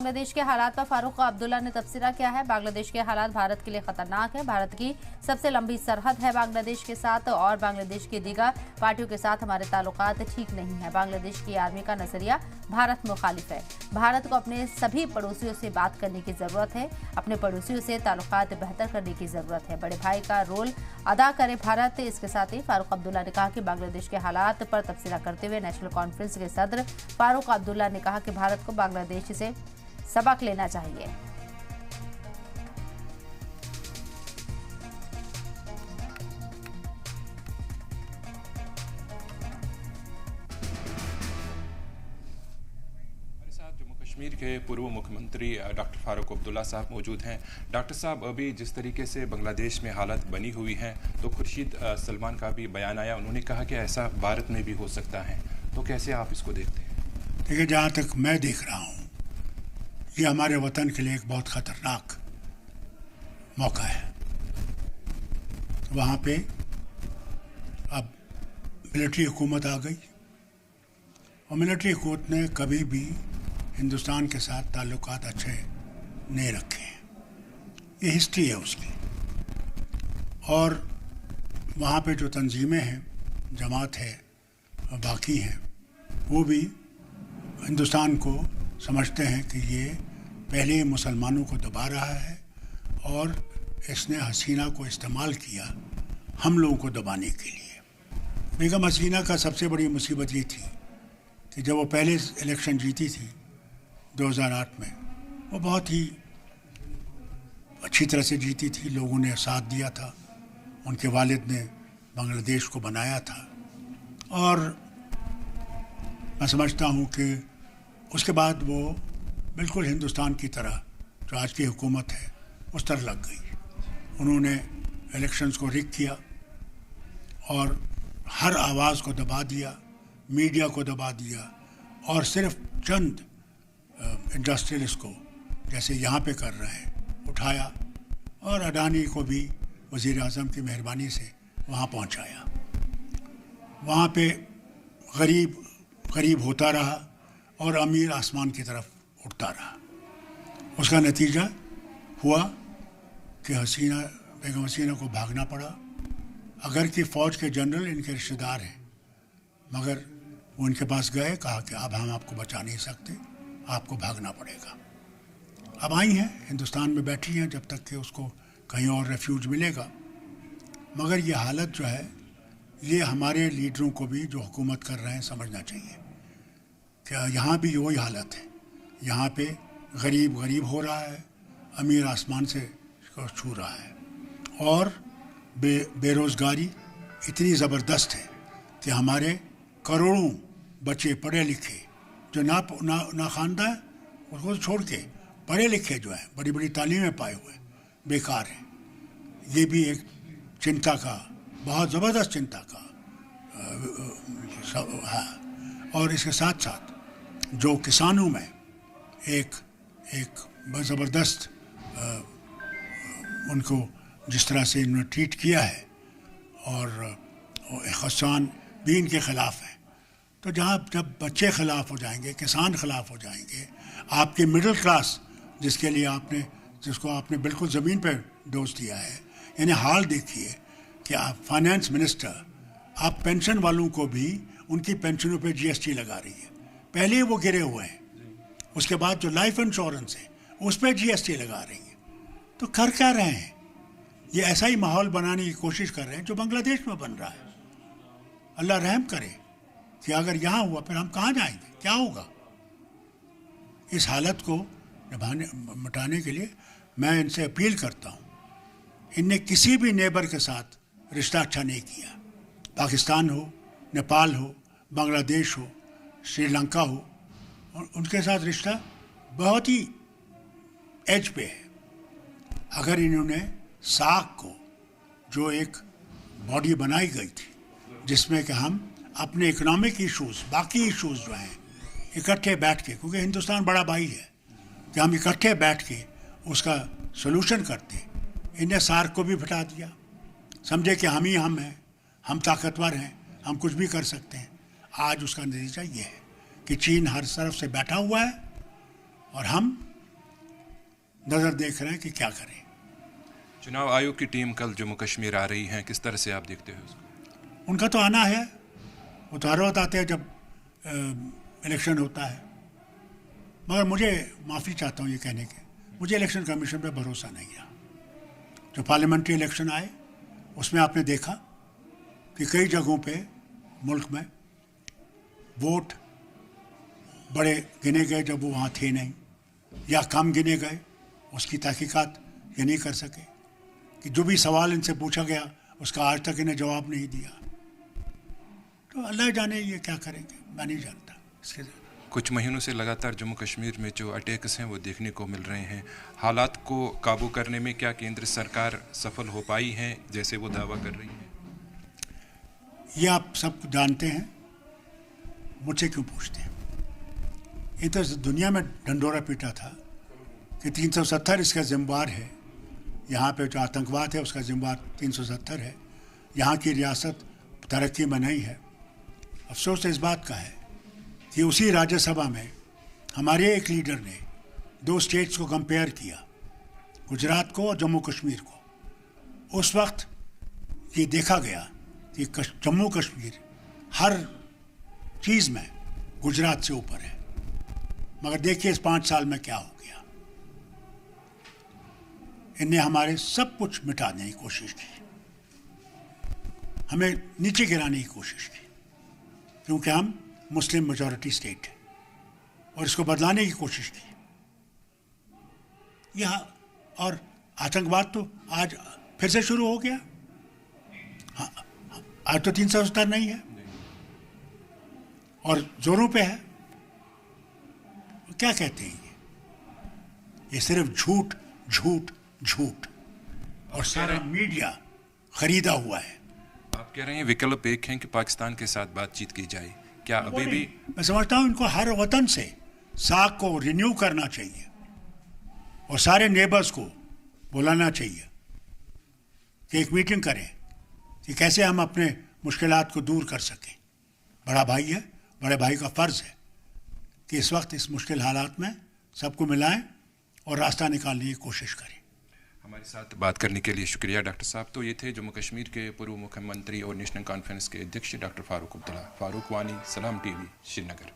बांग्लादेश के हालात पर फारूक अब्दुल्ला ने तबसरा किया है। बांग्लादेश के हालात भारत के लिए खतरनाक है। भारत की सबसे लंबी सरहद है बांग्लादेश के साथ और बांग्लादेश की दीगर पार्टियों के साथ हमारे ताल्लुकात ठीक नहीं है। बांग्लादेश की आर्मी का नजरिया भारत मुखालिफ है। भारत को अपने सभी पड़ोसियों से बात करने की जरूरत है। अपने पड़ोसियों से ताल्लुकात बेहतर करने की जरूरत है। बड़े भाई का रोल अदा करे भारत। इसके साथ ही फारूक अब्दुल्ला ने कहा कि बांग्लादेश के हालात पर तबसरा करते हुए नेशनल कॉन्फ्रेंस के सदर फारूक अब्दुल्ला ने कहा कि भारत को बांग्लादेश से सबक लेना चाहिए। कश्मीर के पूर्व मुख्यमंत्री डॉक्टर फारूक अब्दुल्ला साहब मौजूद हैं। डॉक्टर साहब, अभी जिस तरीके से बांग्लादेश में हालत बनी हुई हैं, तो खुर्शीद सलमान का भी बयान आया, उन्होंने कहा कि ऐसा भारत में भी हो सकता है, तो कैसे आप इसको देखते हैं? देखिए, जहाँ तक मैं देख रहा हूँ, ये हमारे वतन के लिए एक बहुत ख़तरनाक मौका है। वहाँ पे अब मिलिट्री हुकूमत आ गई और मिलिट्री हुकूमत ने कभी भी हिंदुस्तान के साथ ताल्लुकात अच्छे नहीं रखे हैं। ये हिस्ट्री है उसकी। और वहाँ पे जो तंजीमें हैं, जमात है और बाकी हैं, वो भी हिंदुस्तान को समझते हैं कि ये पहले मुसलमानों को दबा रहा है और इसने हसीना को इस्तेमाल किया हम लोगों को दबाने के लिए। बेगम हसीना का सबसे बड़ी मुसीबत ये थी कि जब वो पहले इलेक्शन जीती थी 2008 में, वो बहुत ही अच्छी तरह से जीती थी। लोगों ने साथ दिया था, उनके वालिद ने बांग्लादेश को बनाया था और मैं समझता हूँ कि उसके बाद वो बिल्कुल हिंदुस्तान की तरह जो आज की हुकूमत है उस तरह लग गई। उन्होंने इलेक्शंस को रिग किया और हर आवाज़ को दबा दिया, मीडिया को दबा दिया और सिर्फ चंद इंडस्ट्रियलिस्ट को, जैसे यहाँ पे कर रहे हैं, उठाया और अडानी को भी वज़ीर आज़म की मेहरबानी से वहाँ पहुँचाया। वहाँ पे गरीब गरीब होता रहा और अमीर आसमान की तरफ उठता रहा। उसका नतीजा हुआ कि बेगम हसीना को भागना पड़ा। अगर कि फ़ौज के जनरल इनके रिश्तेदार हैं, मगर वो इनके पास गए, कहा कि अब हम आपको बचा नहीं सकते, आपको भागना पड़ेगा। अब आई हैं, हिंदुस्तान में बैठी हैं जब तक कि उसको कहीं और रेफ्यूज मिलेगा। मगर ये हालत जो है, ये हमारे लीडरों को भी जो हुकूमत कर रहे हैं समझना चाहिए कि यहाँ भी वही हालत है। यहाँ पे गरीब गरीब हो रहा है, अमीर आसमान से छू रहा है और बेरोज़गारी इतनी ज़बरदस्त है कि हमारे करोड़ों बच्चे पढ़े लिखे जो ना खानदा है, उसको छोड़ के पढ़े लिखे जो हैं, बड़ी बड़ी तालीमें पाए हुए बेकार हैं। ये भी एक चिंता का, बहुत ज़बरदस्त चिंता का है। और इसके साथ साथ जो किसानों में एक ज़बरदस्त उनको जिस तरह से इन्होंने ट्रीट किया है और किसान भी इनके ख़िलाफ़ हैं, तो जब बच्चे ख़िलाफ़ हो जाएंगे, किसान ख़िलाफ़ हो जाएंगे, आपके मिडिल क्लास जिसको आपने बिल्कुल ज़मीन पर डोज दिया है, यानी हाल देखिए कि आप फाइनेंस मिनिस्टर, आप पेंशन वालों को भी उनकी पेंशनों पे जीएसटी लगा रही है। पहले ही वो गिरे हुए हैं, उसके बाद जो लाइफ इंश्योरेंस है उस पर जीएसटी लगा रही है। तो कर क्या रहे हैं? ये ऐसा ही माहौल बनाने की कोशिश कर रहे हैं जो बांग्लादेश में बन रहा है। अल्लाह रहम करे कि अगर यहाँ हुआ फिर हम कहाँ जाएंगे, क्या होगा? इस हालत को मिटाने के लिए मैं इनसे अपील करता हूँ, इनने किसी भी नेबर के साथ रिश्ता अच्छा नहीं किया। पाकिस्तान हो, नेपाल हो, बांग्लादेश हो, श्रीलंका हो, उनके साथ रिश्ता बहुत ही एज पे है। अगर इन्होंने साख को, जो एक बॉडी बनाई गई थी जिसमें कि हम अपने इकोनॉमिक इश्यूज़, बाकी इश्यूज़ जो हैं, इकट्ठे बैठ के, क्योंकि हिंदुस्तान बड़ा भाई है, कि हम इकट्ठे बैठ के उसका सलूशन करते, इन्हें सार्क को भी हटा दिया। समझे कि हम ही हम हैं, हम ताकतवर हैं, हम कुछ भी कर सकते हैं। आज उसका नतीजा ये है कि चीन हर तरफ से बैठा हुआ है और हम नज़र देख रहे हैं कि क्या करें। चुनाव आयोग की टीम कल जम्मू कश्मीर आ रही है, किस तरह से आप देखते हो उसको? उनका तो आना है, वो तो हर वक्त आते हैं जब इलेक्शन होता है। मगर मुझे माफ़ी चाहता हूँ ये कहने के, मुझे इलेक्शन कमीशन पे भरोसा नहीं है। जो पार्लियामेंट्री इलेक्शन आए उसमें आपने देखा कि कई जगहों पे मुल्क में वोट बड़े गिने गए जब वो वहाँ थे नहीं, या कम गिने गए, उसकी तहकीकात ये नहीं कर सके कि जो भी सवाल इनसे पूछा गया उसका आज तक इन्हें जवाब नहीं दिया। तो अल्लाह जाने ये क्या करेंगे, मैं नहीं जानता इसके। कुछ महीनों से लगातार जम्मू कश्मीर में जो अटैक्स हैं वो देखने को मिल रहे हैं, हालात को काबू करने में क्या केंद्र सरकार सफल हो पाई है जैसे वो दावा कर रही है? ये आप सब जानते हैं, मुझसे क्यों पूछते हैं? ये तो दुनिया में ढंढोरा पीटा था कि 370 इसका जिम्मेवार है, यहाँ पे जो आतंकवाद है उसका जिम्मेवार 370 है, यहाँ की रियासत तरक्की में नहीं है। अफसोस इस बात का है कि उसी राज्यसभा में हमारे एक लीडर ने दो स्टेट्स को कंपेयर किया, गुजरात को और जम्मू कश्मीर को। उस वक्त ये देखा गया कि जम्मू कश्मीर हर चीज़ में गुजरात से ऊपर है। मगर देखिए इस 5 साल में क्या हो गया। इनने हमारे सब कुछ मिटाने की कोशिश की, हमें नीचे गिराने की कोशिश की, क्योंकि हम मुस्लिम मेजॉरिटी स्टेट है, और इसको बदलाने की कोशिश की। यह और आतंकवाद तो आज फिर से शुरू हो गया। हाँ, आज तो 370 नहीं है और जोरों पे है। क्या कहते हैं ये सिर्फ झूठ झूठ झूठ, और सारा मीडिया खरीदा हुआ है। आप कह रहे हैं विकल्प एक है कि पाकिस्तान के साथ बातचीत की जाए, क्या अभी भी? मैं समझता हूँ इनको हर वतन से साख को रिन्यू करना चाहिए और सारे नेबर्स को बुलाना चाहिए कि एक मीटिंग करें कि कैसे हम अपने मुश्किलात को दूर कर सकें। बड़ा भाई है, बड़े भाई का फ़र्ज़ है कि इस वक्त इस मुश्किल हालात में सबको मिलाएं और रास्ता निकालने की कोशिश करें। हमारे साथ बात करने के लिए शुक्रिया डॉक्टर साहब। तो ये थे जम्मू कश्मीर के पूर्व मुख्यमंत्री और नेशनल कॉन्फ्रेंस के अध्यक्ष डॉक्टर फारूक अब्दुल्ला। फारूक वानी, सलाम टीवी, श्रीनगर।